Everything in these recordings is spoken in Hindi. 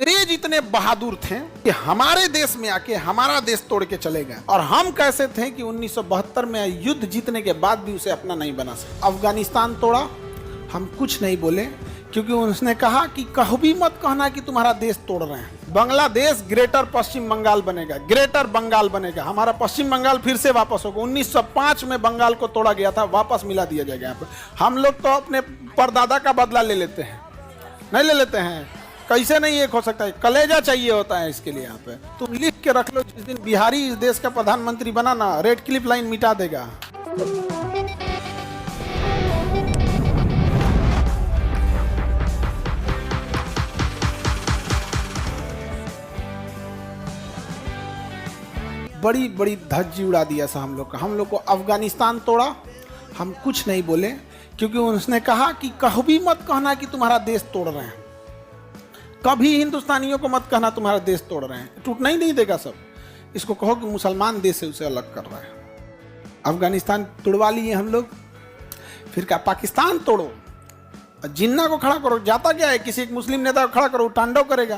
अंग्रेज इतने बहादुर थे कि हमारे देश में आके हमारा देश तोड़ के चले गए, और हम कैसे थे कि 1972 में युद्ध जीतने के बाद भी उसे अपना नहीं बना सके। अफगानिस्तान तोड़ा, हम कुछ नहीं बोले, क्योंकि उसने कहा कि कहो भी मत कहना कि तुम्हारा देश तोड़ रहे हैं। बांग्लादेश ग्रेटर पश्चिम बंगाल बनेगा, ग्रेटर बंगाल बनेगा, हमारा पश्चिम बंगाल फिर से वापस होगा। 1905 में बंगाल को तोड़ा गया था, वापस मिला दिया जाएगा। यहाँ पे हम लोग तो अपने परदादा का बदला ले लेते हैं, नहीं ले लेते हैं? कैसे नहीं एक हो सकता है? कलेजा चाहिए होता है इसके लिए। यहाँ पे तुम लिख के रख लो, जिस दिन बिहारी इस देश का प्रधानमंत्री बना ना, रेड क्लिफ लाइन मिटा देगा। बड़ी बड़ी धज्जी उड़ा दिया सा हम लोग का। हम लोग को अफगानिस्तान तोड़ा, हम कुछ नहीं बोले, क्योंकि उसने कहा कि कहो भी मत कहना कि तुम्हारा देश तोड़ रहे हैं। कभी हिंदुस्तानियों को मत कहना तुम्हारा देश तोड़ रहे हैं, टूटना ही नहीं देगा सब। इसको कहो कि मुसलमान देश से उसे अलग कर रहा है। अफगानिस्तान तोड़वा लिए हम लोग, फिर क्या पाकिस्तान तोड़ो, जिन्ना को खड़ा करो। जाता क्या है, किसी एक मुस्लिम नेता को खड़ा करो, तांडव करेगा।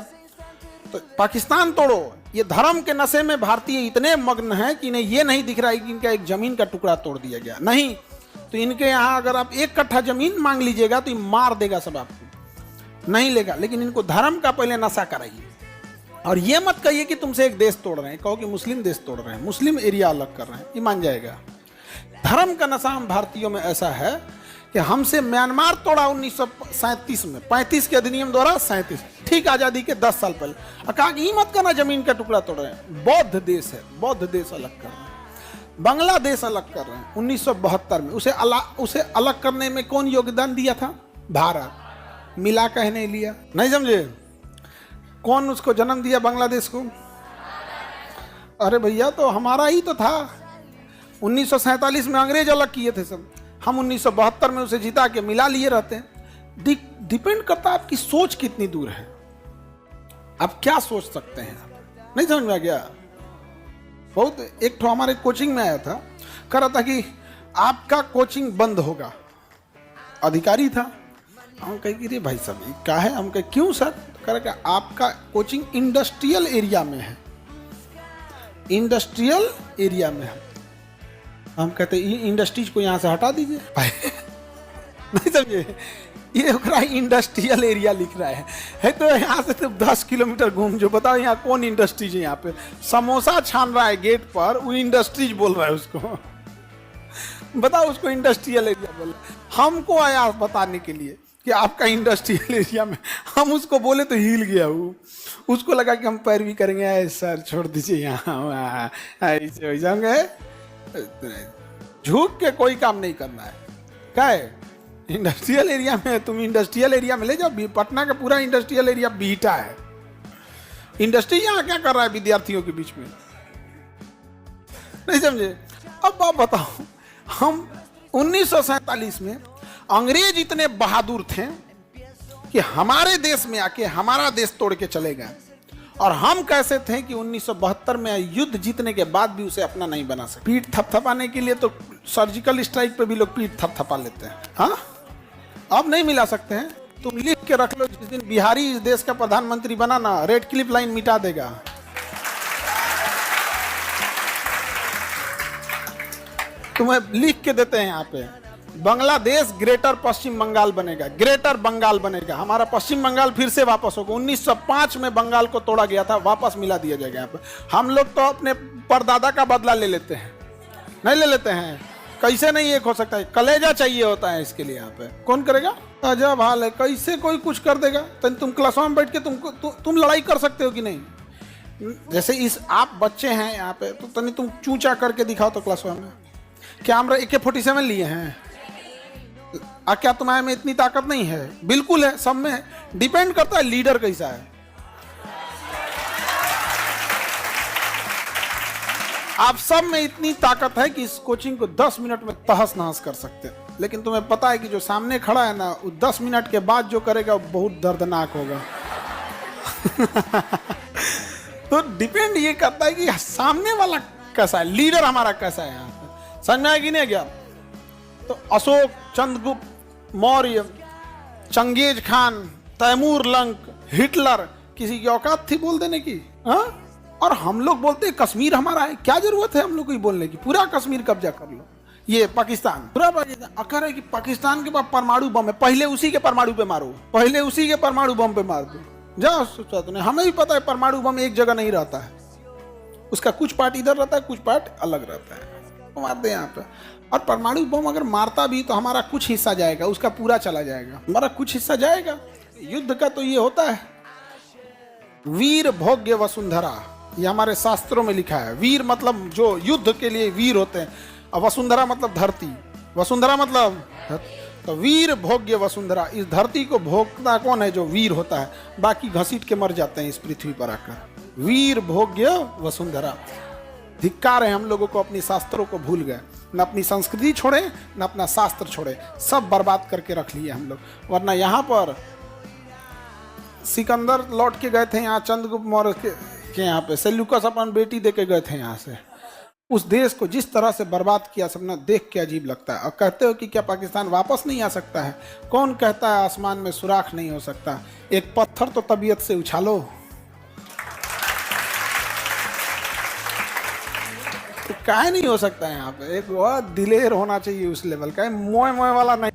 तो पाकिस्तान तोड़ो। ये धर्म के नशे में भारतीय इतने मग्न हैं कि इन्हें ये नहीं दिख रहा है कि इनका एक जमीन का टुकड़ा तोड़ दिया गया। नहीं तो इनके यहाँ अगर आप 1 कट्ठा जमीन मांग लीजिएगा तो ये मार देगा सब, आपको नहीं लेगा। लेकिन इनको धर्म का पहले नशा कराइए, और ये मत कहिए कि तुमसे एक देश तोड़ रहे हैं, कहो कि मुस्लिम देश तोड़ रहे हैं, मुस्लिम एरिया अलग कर रहे हैं, ये मान जाएगा। धर्म का नशा हम भारतीयों में ऐसा है कि हमसे म्यांमार तोड़ा 1937 में, 35 के अधिनियम द्वारा 37, ठीक आजादी के 10 साल पहले, और कहा कि मत करना जमीन का टुकड़ा तोड़ रहे हैं। बौद्ध देश है, बौद्ध देश अलग कर रहे हैं, बांग्लादेश अलग कर रहे हैं 1972 में। उसे अलग करने में कौन योगदान दिया था? भारत। मिला कहने लिया, नहीं समझे? कौन उसको जन्म दिया बांग्लादेश को? अरे भैया, तो हमारा ही तो था। 1947 में अंग्रेज अलग किए थे सब, हम 1972 में उसे जिता के मिला लिए रहते हैं। डिपेंड करता है आपकी सोच कितनी दूर है, आप क्या सोच सकते हैं। नहीं समझ में आ गया? बहुत एक तो हमारे कोचिंग में आया था, कह रहा था कि आपका कोचिंग बंद होगा, अधिकारी था। हम कहे रे भाई साहब ये क्या है? हम कहे क्यों सर? कह रहा कि आपका कोचिंग इंडस्ट्रियल एरिया में है, इंडस्ट्रियल एरिया में है। हम कहते इंडस्ट्रीज को यहाँ से हटा दीजिए। नहीं समझे? ये इंडस्ट्रियल एरिया लिख रहा है तो यहाँ से तो 10 किलोमीटर घूम जो, बताओ यहाँ कौन इंडस्ट्रीज है? यहाँ पे समोसा छान रहा है गेट पर, वो इंडस्ट्रीज बोल रहा है उसको। बताओ, उसको इंडस्ट्रियल एरिया बोल रहा है। हमको आया बताने के लिए कि आपका इंडस्ट्रियल एरिया में, हम उसको बोले तो हिल गया वो। उसको लगा कि हम पैरवी करेंगे, सर छोड़ दीजिए यहाँ, ऐसे हो जाएंगे। झूठ के कोई काम नहीं करना है। क्या है इंडस्ट्रियल एरिया में? तुम इंडस्ट्रियल एरिया में ले जाओ। पटना का पूरा इंडस्ट्रियल एरिया बीटा है। इंडस्ट्री यहाँ क्या कर रहा है विद्यार्थियों के बीच में? नहीं समझे? अब आप बताओ, हम 1947 में अंग्रेज इतने बहादुर थे कि हमारे देश में आके हमारा देश तोड़ के चले गए, और हम कैसे थे कि 1972 में युद्ध जीतने के बाद भी उसे अपना नहीं बना सके। पीठ थपथपाने के लिए तो सर्जिकल स्ट्राइक पे भी लोग पीठ थपथपा लेते हैं। हाँ, अब नहीं मिला सकते हैं। तुम लिख के रख लो, जिस दिन बिहारी इस देश का प्रधानमंत्री बना ना, रेड क्लिफ लाइन मिटा देगा। तुम्हें लिख के देते हैं यहाँ पे, बांग्लादेश ग्रेटर पश्चिम बंगाल बनेगा, ग्रेटर बंगाल बनेगा, हमारा पश्चिम बंगाल फिर से वापस होगा। 1905 में बंगाल को तोड़ा गया था, वापस मिला दिया जाएगा। यहाँ पे हम लोग तो अपने परदादा का बदला ले लेते हैं, नहीं ले लेते हैं? कैसे नहीं एक हो सकता है? कलेजा चाहिए होता है इसके लिए। यहाँ पे कौन करेगा? अजब हाल है, कैसे कोई कुछ कर देगा? तुम क्लास में बैठ के तुम लड़ाई कर सकते हो कि नहीं? जैसे इस आप बच्चे हैं यहाँ पे, तो तनी तुम चूचा करके दिखाओ तो क्लास में। क्या हम AK-47 लिए हैं? क्या तुम्हारे में इतनी ताकत नहीं है? बिल्कुल है, सब में है। डिपेंड करता है लीडर कैसा है। आप सब में इतनी ताकत है कि इस कोचिंग को 10 मिनट में तहस नहस कर सकते हैं। लेकिन तुम्हें पता है कि जो सामने खड़ा है ना, वो 10 मिनट के बाद जो करेगा वो बहुत दर्दनाक होगा। तो डिपेंड ये करता है कि सामने वाला कैसा है, लीडर हमारा कैसा है। यहाँ पे समझ में आया कि नहीं गया? तो Ashoka, Chandragupta Maurya, Genghis Khan, Timur Lang, Hitler किसी की औकात थी बोल देने की? हाँ? और हम लोग बोलते हैं कश्मीर हमारा है। क्या जरूरत है हम लोग को ये बोलने की? पूरा कश्मीर कब्जा कर लो। ये पाकिस्तान, पूरा पाकिस्तान अकर है कि पाकिस्तान के पास परमाणु बम है, पहले उसी के परमाणु पे मारो, पहले उसी के परमाणु बम पे मार दो। जाओ सोचा तुमने। हमें भी पता है परमाणु बम एक जगह नहीं रहता है, उसका कुछ पार्ट इधर रहता है, कुछ पार्ट अलग रहता है, तो मार दे यहाँ पे। और परमाणु बम अगर मारता भी तो हमारा कुछ हिस्सा जाएगा, उसका पूरा चला जाएगा, हमारा कुछ हिस्सा जाएगा। युद्ध का तो ये होता है, वीर भोग्य वसुंधरा, ये हमारे शास्त्रों में लिखा है। वीर मतलब जो युद्ध के लिए वीर होते हैं, और वसुंधरा मतलब धरती, वसुंधरा मतलब तो वीर भोग्य वसुंधरा। इस धरती को भोगता कौन है? जो वीर होता है, बाकी घसीट के मर जाते हैं इस पृथ्वी पर आकर। वीर भोग्य वसुंधरा। धिक्कार है हम लोगों को, अपनी शास्त्रों को भूल गए, न अपनी संस्कृति छोड़े न अपना शास्त्र छोड़े, सब बर्बाद करके रख लिए हम लोग। वरना यहाँ पर सिकंदर लौट के गए थे यहाँ चंद्रगुप्त मौर्य के यहाँ पे, सेल्यूकस अपन बेटी दे के गए थे यहाँ से। उस देश को जिस तरह से बर्बाद किया सबने, देख के अजीब लगता है। और कहते हो कि क्या पाकिस्तान वापस नहीं आ सकता है? कौन कहता है आसमान में सुराख नहीं हो सकता? एक पत्थर तो तबीयत से उछालो। तो काहे नहीं हो सकता है यहाँ पे? एक बहुत दिलेर होना चाहिए उस लेवल का, मोए मोए वाला नहीं।